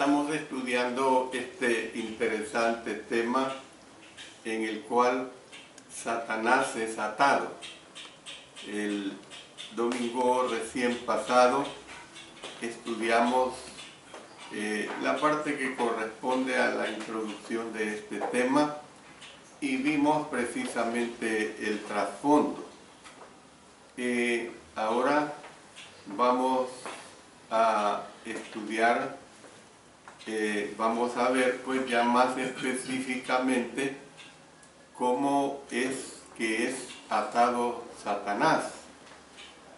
Estamos estudiando este interesante tema en el cual Satanás es atado. El domingo recién pasado estudiamos la parte que corresponde a la introducción de este tema y vimos precisamente el trasfondo. Ahora vamos a estudiar, vamos a ver pues ya más específicamente cómo es que es atado Satanás.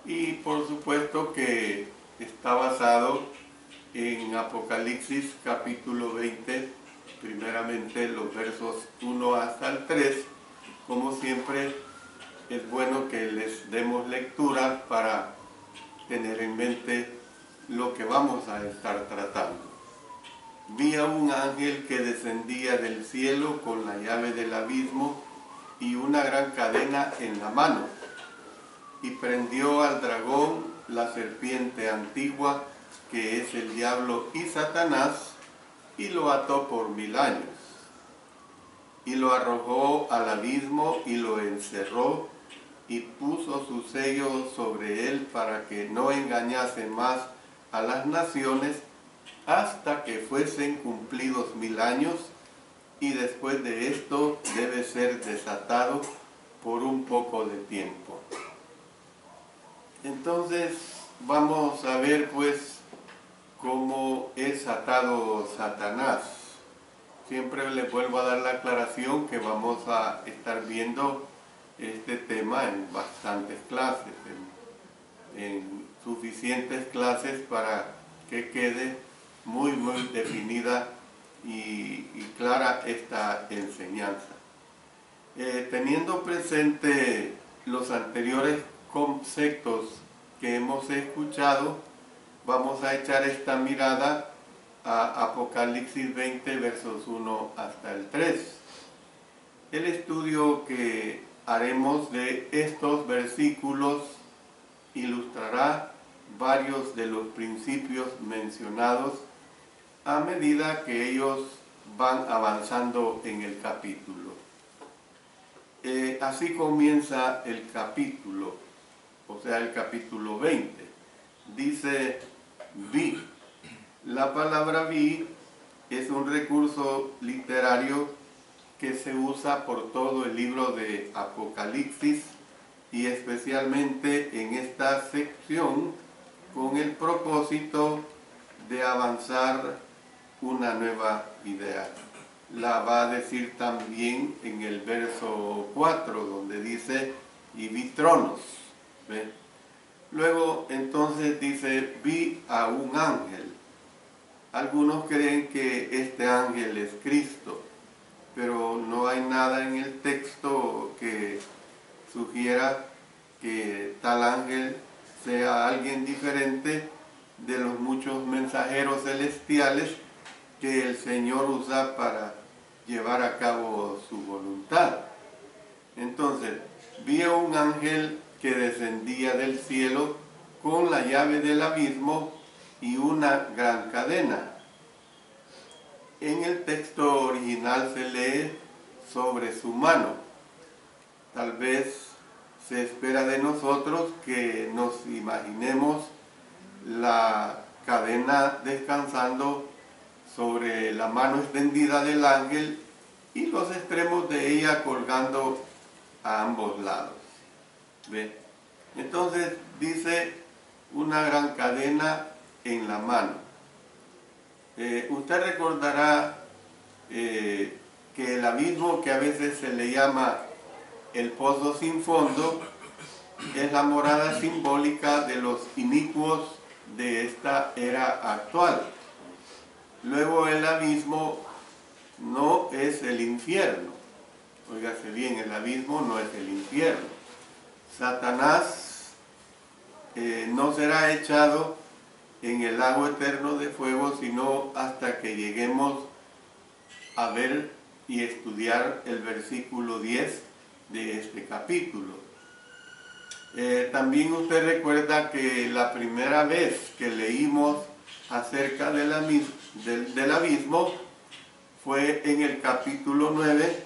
Y por supuesto que está basado en Apocalipsis capítulo 20, primeramente los versos 1 hasta el 3. Como siempre, es bueno que les demos lectura para tener en mente lo que vamos a estar tratando. Vi a un ángel que descendía del cielo con la llave del abismo y una gran cadena en la mano, y prendió al dragón, la serpiente antigua, que es el diablo y Satanás, y lo ató por 1000 años. Y lo arrojó al abismo y lo encerró, y puso su sello sobre él para que no engañase más a las naciones hasta que fuesen cumplidos 1000 años, y después de esto debe ser desatado por un poco de tiempo. Entonces vamos a ver pues cómo es atado Satanás. Siempre les vuelvo a dar la aclaración que vamos a estar viendo este tema en bastantes clases, en suficientes clases para que quede muy definida y clara esta enseñanza. Teniendo presente los anteriores conceptos que hemos escuchado, vamos a echar esta mirada a Apocalipsis 20, versos 1 hasta el 3. El estudio que haremos de estos versículos ilustrará varios de los principios mencionados a medida que ellos van avanzando en el capítulo. Así comienza el capítulo, o sea, el capítulo 20. Dice, vi. La palabra vi es un recurso literario que se usa por todo el libro de Apocalipsis y especialmente en esta sección con el propósito de avanzar una nueva idea. La va a decir también en el verso 4, donde dice, y vi tronos. ¿Ve? Luego entonces dice, vi a un ángel. Algunos creen que este ángel es Cristo, pero no hay nada en el texto que sugiera que tal ángel sea alguien diferente de los muchos mensajeros celestiales que el Señor usa para llevar a cabo su voluntad. Entonces, vi a un ángel que descendía del cielo con la llave del abismo y una gran cadena. En el texto original se lee sobre su mano. Tal vez se espera de nosotros que nos imaginemos la cadena descansando sobre la mano extendida del ángel y los extremos de ella colgando a ambos lados. ¿Ve? Entonces dice una gran cadena en la mano. Usted recordará que el abismo, que a veces se le llama el pozo sin fondo, es la morada simbólica de los inicuos de esta era actual. Luego el abismo no es el infierno. Óigase bien, el abismo no es el infierno. Satanás no será echado en el lago eterno de fuego, sino hasta que lleguemos a ver y estudiar el versículo 10 de este capítulo. También usted recuerda que la primera vez que leímos acerca del abismo fue en el capítulo 9,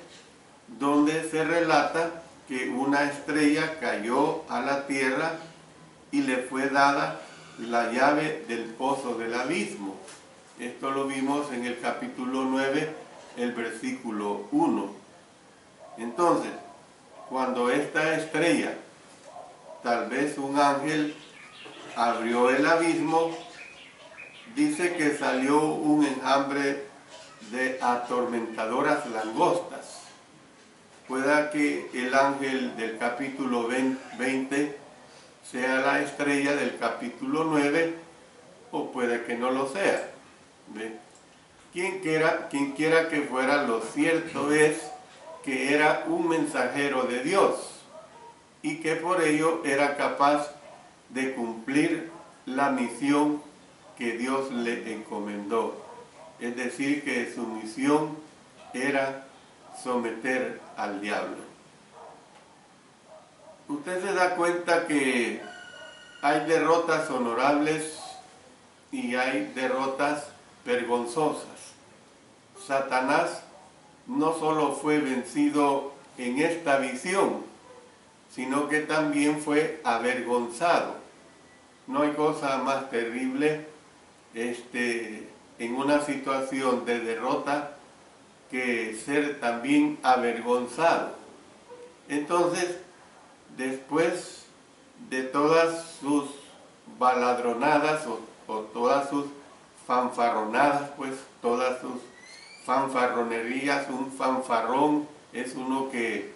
donde se relata que una estrella cayó a la tierra y le fue dada la llave del pozo del abismo. Esto lo vimos en el capítulo 9, el versículo 1. Entonces, cuando esta estrella, tal vez un ángel, abrió el abismo, dice que salió un enjambre de atormentadoras langostas. Pueda que el ángel del capítulo 20 sea la estrella del capítulo 9, o puede que no lo sea. ¿Ve? Quien quiera que fuera, lo cierto es que era un mensajero de Dios y que por ello era capaz de cumplir la misión que Dios le encomendó. Es decir, que su misión era someter al diablo. Usted se da cuenta que hay derrotas honorables y hay derrotas vergonzosas. Satanás no solo fue vencido en esta visión, sino que también fue avergonzado. No hay cosa más terrible en una situación de derrota que ser también avergonzado. Entonces, después de todas sus baladronadas o todas sus fanfarronadas, pues todas sus fanfarronerías, un fanfarrón es uno que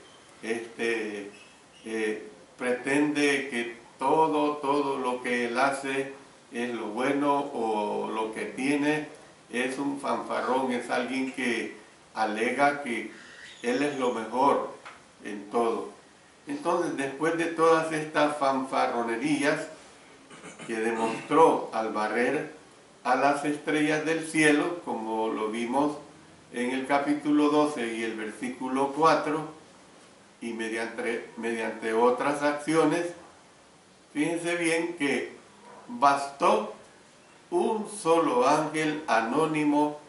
pretende que todo lo que él hace es lo bueno, o lo que tiene es un fanfarrón, es alguien que alega que él es lo mejor en todo. Entonces, después de todas estas fanfarronerías que demostró al barrer a las estrellas del cielo, como lo vimos en el capítulo 12 y el versículo 4, y mediante otras acciones, fíjense bien que bastó un solo ángel anónimo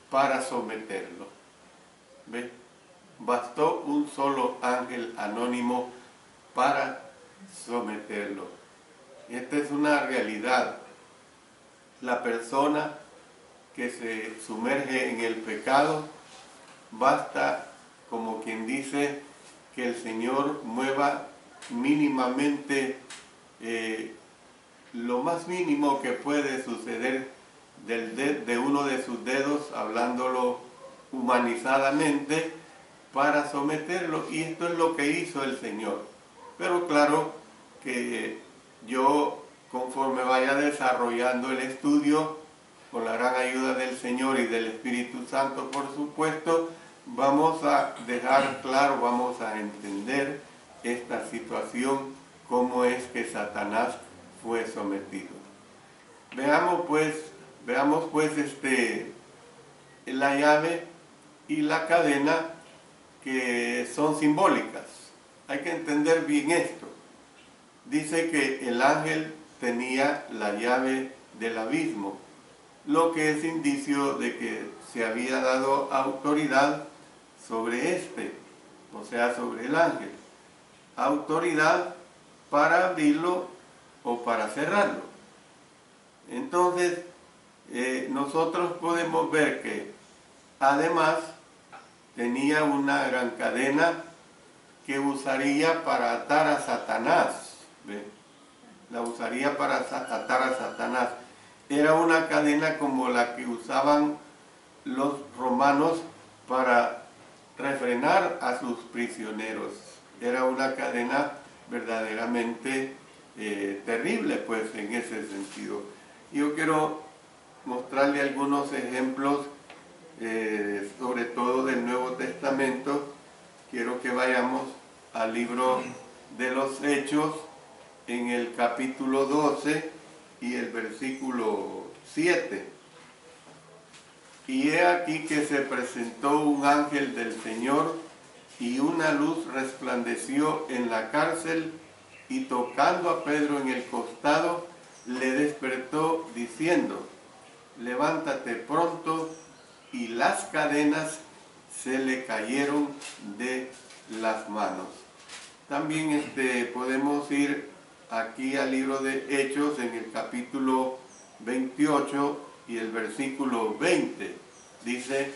para someterlo. ¿Ve? Bastó un solo ángel anónimo para someterlo. Esta es una realidad. La persona que se sumerge en el pecado, basta, como quien dice, que el Señor mueva mínimamente lo más mínimo que puede suceder de uno de sus dedos, hablándolo humanizadamente, para someterlo, y esto es lo que hizo el Señor. Pero claro que yo, conforme vaya desarrollando el estudio, con la gran ayuda del Señor y del Espíritu Santo, por supuesto, vamos a dejar claro, vamos a entender esta situación, cómo es que Satanás fue sometido. Veamos pues la llave y la cadena, que son simbólicas. Hay que entender bien esto. Dice que el ángel tenía la llave del abismo, lo que es indicio de que se había dado autoridad sobre o sea, sobre el ángel. Autoridad para abrirlo o para cerrarlo. Entonces, nosotros podemos ver que además tenía una gran cadena que usaría para atar a Satanás. ¿Ve? La usaría para atar a Satanás. Era una cadena como la que usaban los romanos para refrenar a sus prisioneros. Era una cadena verdaderamente terrible, pues, en ese sentido. Yo quiero mostrarle algunos ejemplos, sobre todo del Nuevo Testamento. Quiero que vayamos al libro de los Hechos, en el capítulo 12 y el versículo 7. Y he aquí que se presentó un ángel del Señor, y una luz resplandeció en la cárcel, y tocando a Pedro en el costado, le despertó diciendo: levántate pronto, y las cadenas se le cayeron de las manos. También podemos ir aquí al libro de Hechos en el capítulo 28 y el versículo 20. Dice: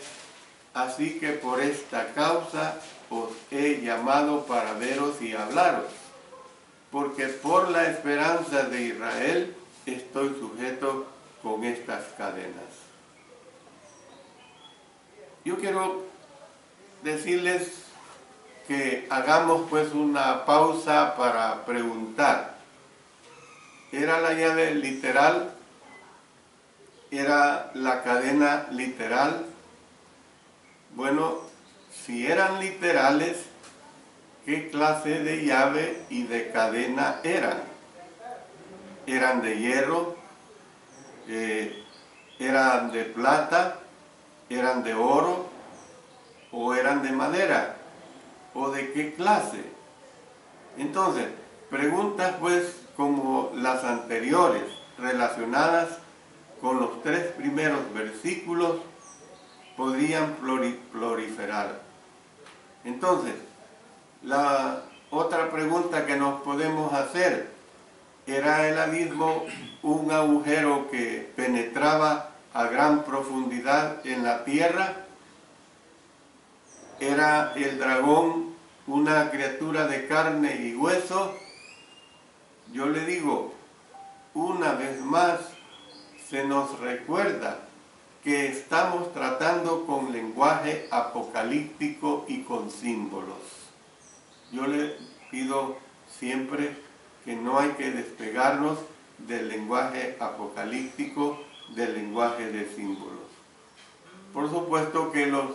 así que por esta causa os he llamado para veros y hablaros, porque por la esperanza de Israel estoy sujeto con estas cadenas. Yo quiero decirles que hagamos pues una pausa para preguntar. ¿Era la llave literal? ¿Era la cadena literal? Bueno, si eran literales, ¿qué clase de llave y de cadena eran? ¿Eran de hierro? ¿Eran de plata? ¿Eran de oro? ¿O eran de madera? ¿O de qué clase? Entonces, preguntas pues como las anteriores, relacionadas con los 3 primeros versículos, podrían proliferar. Entonces, la otra pregunta que nos podemos hacer: ¿era el abismo un agujero que penetraba a gran profundidad en la tierra? ¿Era el dragón una criatura de carne y hueso? Yo le digo, una vez más, se nos recuerda que estamos tratando con lenguaje apocalíptico y con símbolos. Yo le pido siempre que no hay que despegarnos del lenguaje apocalíptico, del lenguaje de símbolos. Por supuesto que los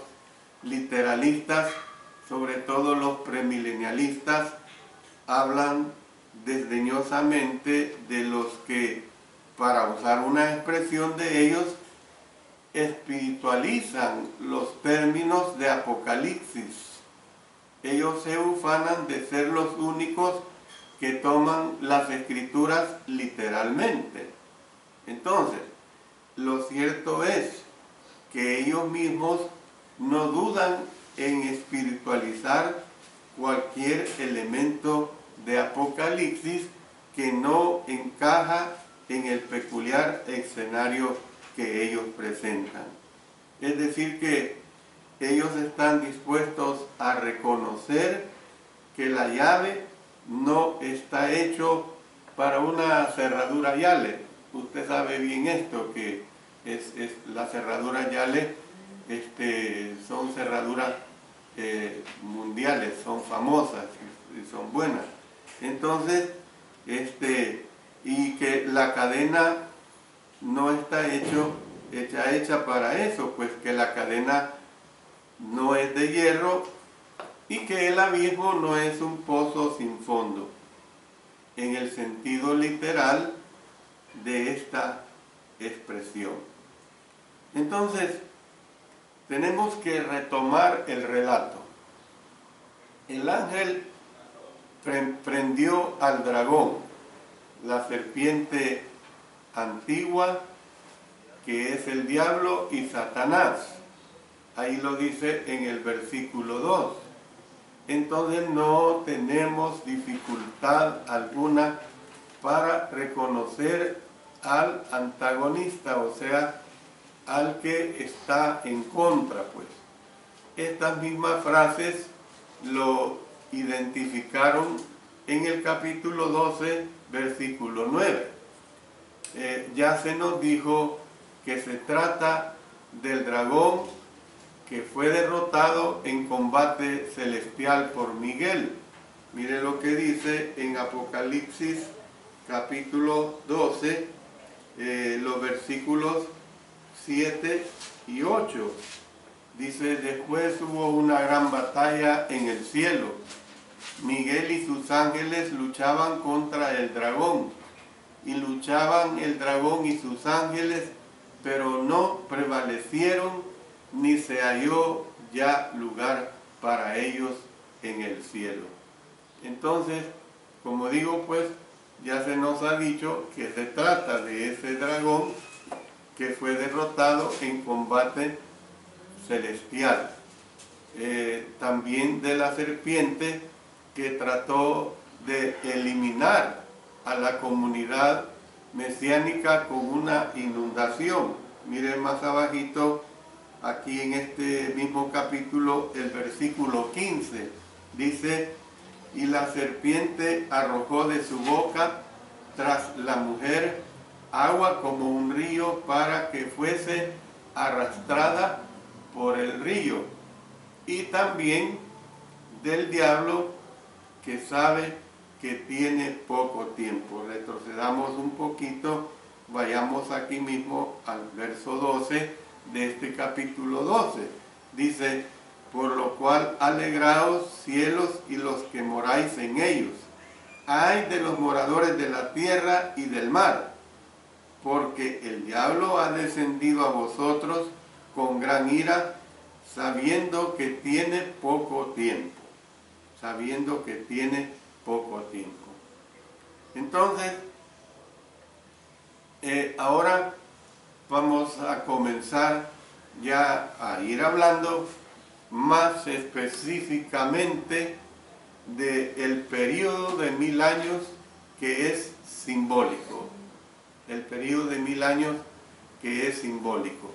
literalistas, sobre todo los premilenialistas, hablan desdeñosamente de los que, para usar una expresión de ellos, espiritualizan los términos de Apocalipsis. Ellos se ufanan de ser los únicos que toman las escrituras literalmente. Entonces, lo cierto es que ellos mismos no dudan en espiritualizar cualquier elemento de Apocalipsis que no encaja en el peculiar escenario que ellos presentan. Es decir, que ellos están dispuestos a reconocer que la llave no está hecho para una cerradura Yale. Usted sabe bien esto, que la cerradura Yale son cerraduras mundiales, son famosas y son buenas. Entonces, y que la cadena no está hecha para eso, pues que la cadena no es de hierro y que el abismo no es un pozo sin fondo, en el sentido literal de esta expresión. Entonces, tenemos que retomar el relato. El ángel prendió al dragón, la serpiente antigua, que es el diablo y Satanás. Ahí lo dice en el versículo 2. Entonces no tenemos dificultad alguna para reconocer al antagonista, o sea, al que está en contra, pues. Estas mismas frases lo identificaron en el capítulo 12, versículo 9. Ya se nos dijo que se trata del dragón que fue derrotado en combate celestial por Miguel. Mire lo que dice en Apocalipsis capítulo 12, los versículos 7 y 8. Dice: después hubo una gran batalla en el cielo. Miguel y sus ángeles luchaban contra el dragón. Y luchaban el dragón y sus ángeles, pero no prevalecieron, ni se halló ya lugar para ellos en el cielo. Entonces, como digo, pues, ya se nos ha dicho que se trata de ese dragón que fue derrotado en combate celestial. También de la serpiente que trató de eliminar a la comunidad mesiánica con una inundación. Miren más abajito, aquí en este mismo capítulo, el versículo 15, dice: y la serpiente arrojó de su boca tras la mujer agua como un río para que fuese arrastrada por el río. Y también del diablo, que sabe que tiene poco tiempo. Retrocedamos un poquito, vayamos aquí mismo al verso 12 de este capítulo 12. Dice: por lo cual alegraos cielos y los que moráis en ellos. Ay de los moradores de la tierra y del mar, porque el diablo ha descendido a vosotros con gran ira, sabiendo que tiene poco tiempo. Sabiendo que tiene poco tiempo. Entonces, ahora vamos a comenzar ya a ir hablando más específicamente del periodo de 1000 años que es simbólico. El periodo de 1000 años que es simbólico.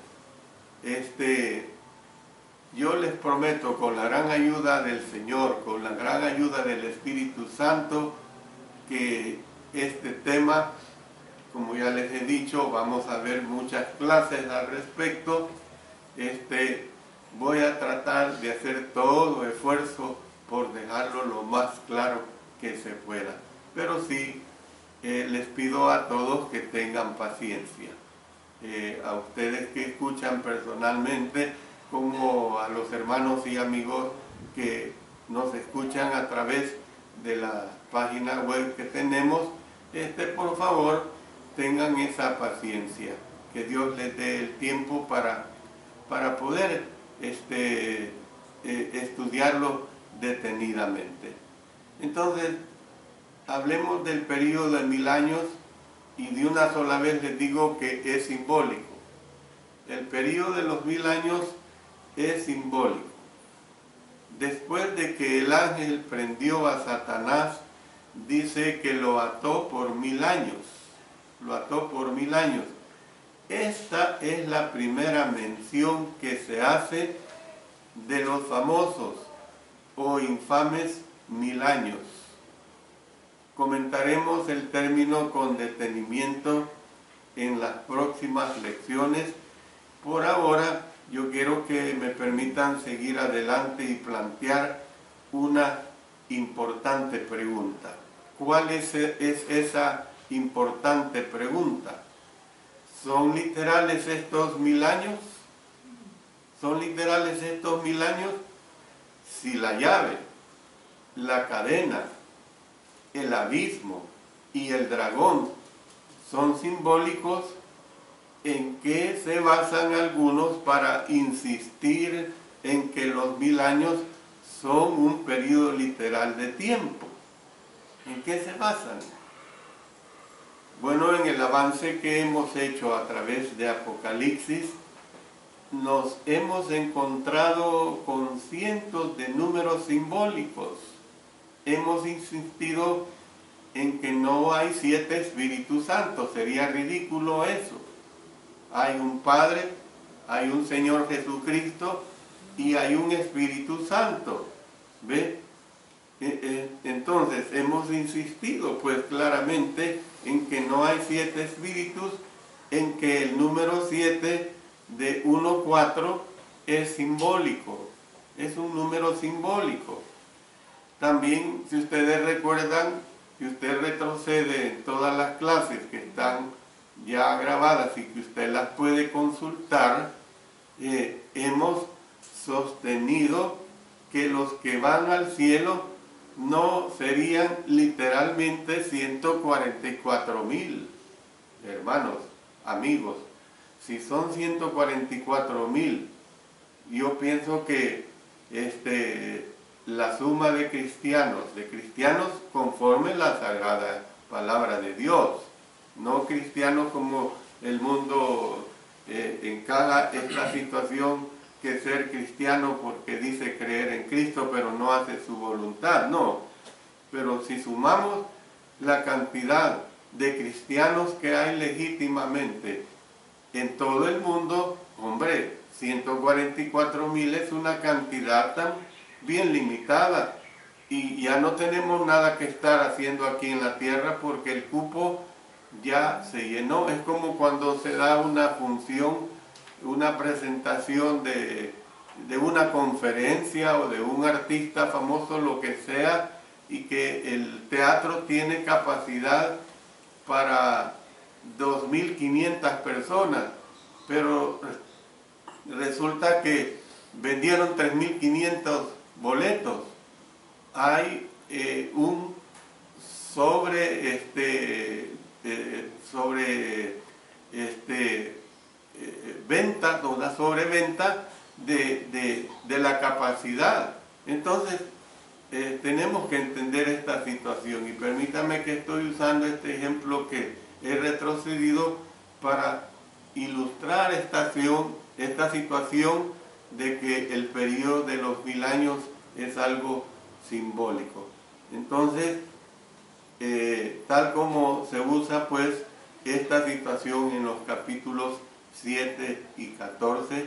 Yo les prometo, con la gran ayuda del Señor, con la gran ayuda del Espíritu Santo, que este tema, como ya les he dicho, vamos a ver muchas clases al respecto. Voy a tratar de hacer todo esfuerzo por dejarlo lo más claro que se pueda. Pero sí, les pido a todos que tengan paciencia. A ustedes que escuchan personalmente, como a los hermanos y amigos que nos escuchan a través de la página web que tenemos, por favor, tengan esa paciencia, que Dios les dé el tiempo para poder estudiarlo detenidamente. Entonces, hablemos del periodo de 1000 años, y de una sola vez les digo que es simbólico. El periodo de los 1000 años es simbólico. Después de que el ángel prendió a Satanás, dice que lo ató por 1000 años. Lo ató por 1000 años. Esta es la primera mención que se hace de los famosos o infames 1000 años. Comentaremos el término con detenimiento en las próximas lecciones. Por ahora, yo quiero que me permitan seguir adelante y plantear una importante pregunta. ¿Cuál es esa importante pregunta? ¿Son literales estos 1000 años? ¿Son literales estos 1000 años? Si la llave, la cadena, el abismo y el dragón son simbólicos, ¿en qué se basan algunos para insistir en que los 1000 años son un periodo literal de tiempo? ¿En qué se basan? Bueno, en el avance que hemos hecho a través de Apocalipsis, nos hemos encontrado con cientos de números simbólicos. Hemos insistido en que no hay 7 Espíritus Santos, sería ridículo eso. Hay un Padre, hay un Señor Jesucristo y hay un Espíritu Santo. ¿Ve? Entonces hemos insistido pues claramente en que no hay 7 espíritus, en que el número 7 de 1-4 es simbólico, es un número simbólico. También, si ustedes recuerdan, si usted retrocede en todas las clases que están ya grabadas y que usted las puede consultar, hemos sostenido que los que van al cielo no serían literalmente 144,000. Hermanos, amigos, si son 144,000, yo pienso que la suma de cristianos conforme la sagrada palabra de Dios, no cristianos como el mundo encaja esta situación que ser cristiano porque dice creer en Cristo pero no hace su voluntad. No, pero si sumamos la cantidad de cristianos que hay legítimamente en todo el mundo, hombre, 144,000 es una cantidad tan bien limitada y ya no tenemos nada que estar haciendo aquí en la tierra porque el cupo ya se llenó. Es como cuando se da una función, una presentación de una conferencia o de un artista famoso, lo que sea, y que el teatro tiene capacidad para 2.500 personas, pero resulta que vendieron 3.500 boletos. Hay un venta, una sobreventa de la capacidad. Entonces tenemos que entender esta situación, y permítame que estoy usando este ejemplo que he retrocedido para ilustrar esta situación de que el periodo de los 1000 años es algo simbólico. Entonces, tal como se usa pues esta situación en los capítulos 7 y 14,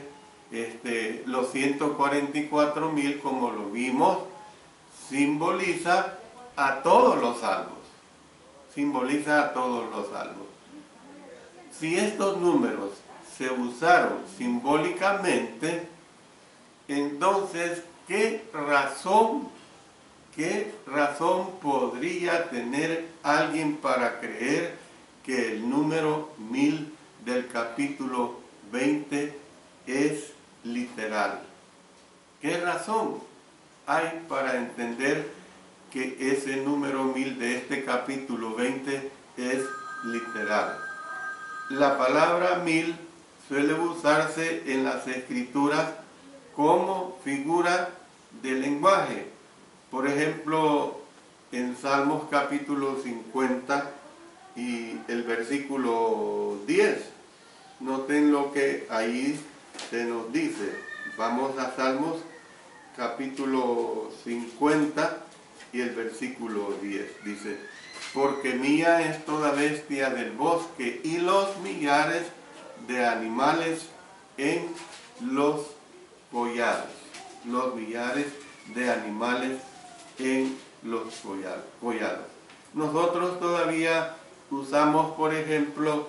los 144,000, como lo vimos, simboliza a todos los salvos. Simboliza a todos los salvos. Si estos números se usaron simbólicamente, entonces, ¿qué razón podría tener alguien para creer que el número 1000 del capítulo 20 es literal? ¿Qué razón hay para entender que ese número 1000 de este capítulo 20 es literal? La palabra 1000 suele usarse en las escrituras como figura de lenguaje. Por ejemplo, en Salmos capítulo 50 y el versículo 10. Noten lo que ahí se nos dice. Vamos a Salmos capítulo 50 y el versículo 10. Dice: porque mía es toda bestia del bosque y los millares de animales en los collados. Los millares de animales en los collados. Nosotros todavía usamos, por ejemplo,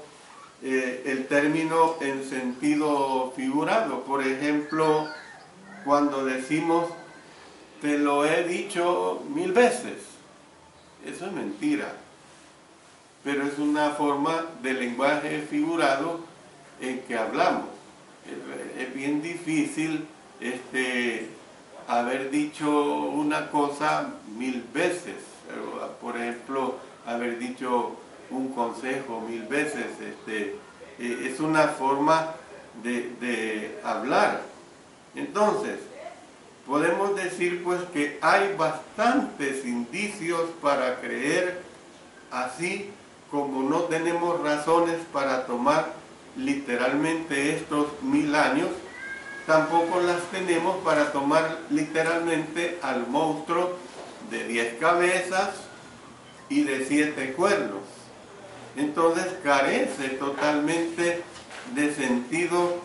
el término en sentido figurado. Por ejemplo, cuando decimos, te lo he dicho 1000 veces. Eso es mentira. Pero es una forma de lenguaje figurado en que hablamos. Es bien difícil haber dicho una cosa 1000 veces. Por ejemplo, haber dicho un consejo 1000 veces. Es una forma de hablar. Entonces, podemos decir pues que hay bastantes indicios para creer, así como no tenemos razones para tomar literalmente estos 1000 años, tampoco las tenemos para tomar literalmente al monstruo de 10 cabezas y de 7 cuernos. Entonces carece totalmente de sentido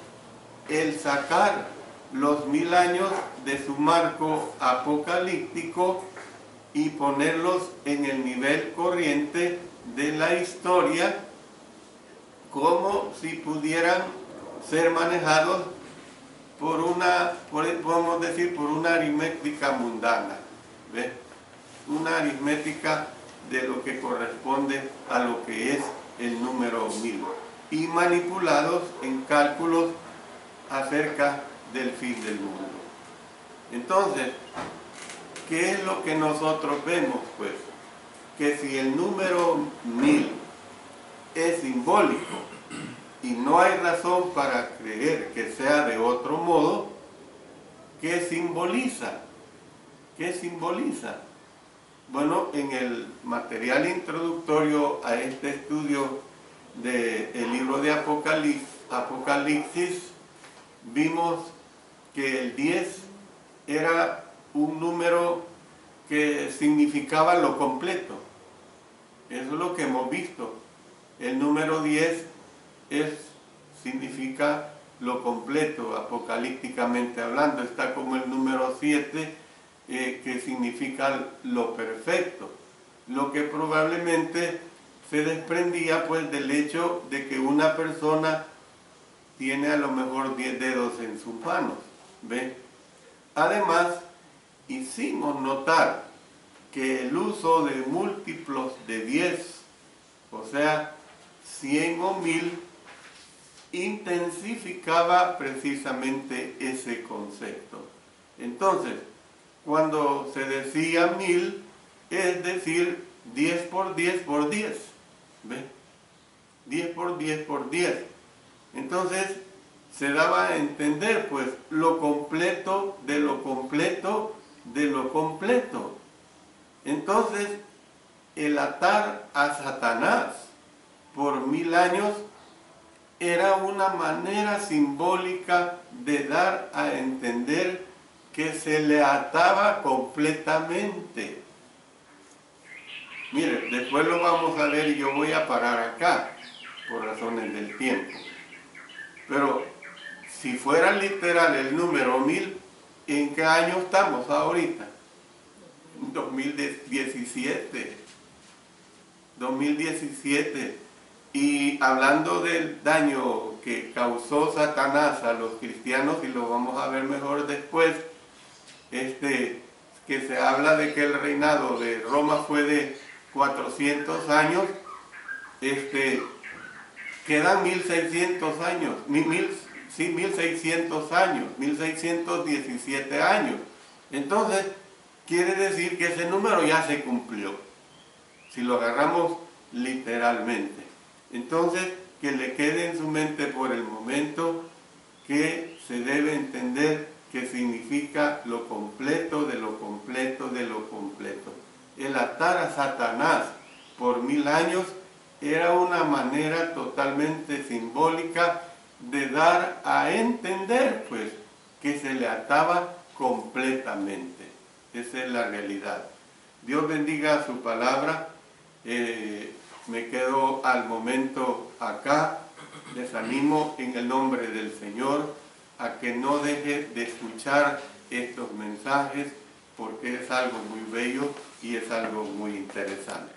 el sacar los 1000 años de su marco apocalíptico y ponerlos en el nivel corriente de la historia, como si pudieran ser manejados podemos decir, por una aritmética mundana, ¿ves? Una aritmética de lo que corresponde a lo que es el número 1000, y manipulados en cálculos acerca del fin del mundo. Entonces, ¿qué es lo que nosotros vemos? Pues que si el número 1000 es simbólico y no hay razón para creer que sea de otro modo, ¿qué simboliza? ¿Qué simboliza? Bueno, en el material introductorio a este estudio del libro de Apocalipsis, vimos que el 10 era un número que significaba lo completo. Eso es lo que hemos visto. El número 10 significa lo completo, apocalípticamente hablando. Está como el número 7, que significa lo perfecto. Lo que probablemente se desprendía pues del hecho de que una persona tiene a lo mejor 10 dedos en sus manos. ¿Ve? Además, hicimos notar que el uso de múltiplos de 10, o sea, 100 o 1000, intensificaba precisamente ese concepto. Entonces, cuando se decía 1000, es decir, 10 por 10 por 10. ¿Ve? 10 por 10 por 10. Entonces, se daba a entender, pues, lo completo de lo completo de lo completo. Entonces, el atar a Satanás por 1000 años era una manera simbólica de dar a entender que se le ataba completamente. Mire, después lo vamos a ver y yo voy a parar acá, por razones del tiempo. Pero si fuera literal el número 1000, ¿en qué año estamos ahorita? 2017. 2017. Y hablando del daño que causó Satanás a los cristianos, y lo vamos a ver mejor después, que se habla de que el reinado de Roma fue de 400 años, quedan 1600 años, 1600 años, 1617 años. Entonces, quiere decir que ese número ya se cumplió, si lo agarramos literalmente. Entonces, que le quede en su mente por el momento que se debe entender que significa lo completo de lo completo de lo completo. El atar a Satanás por 1000 años era una manera totalmente simbólica de dar a entender, pues, que se le ataba completamente. Esa es la realidad. Dios bendiga su palabra. Me quedo al momento acá. Les animo en el nombre del Señor a que no deje de escuchar estos mensajes, porque es algo muy bello y es algo muy interesante.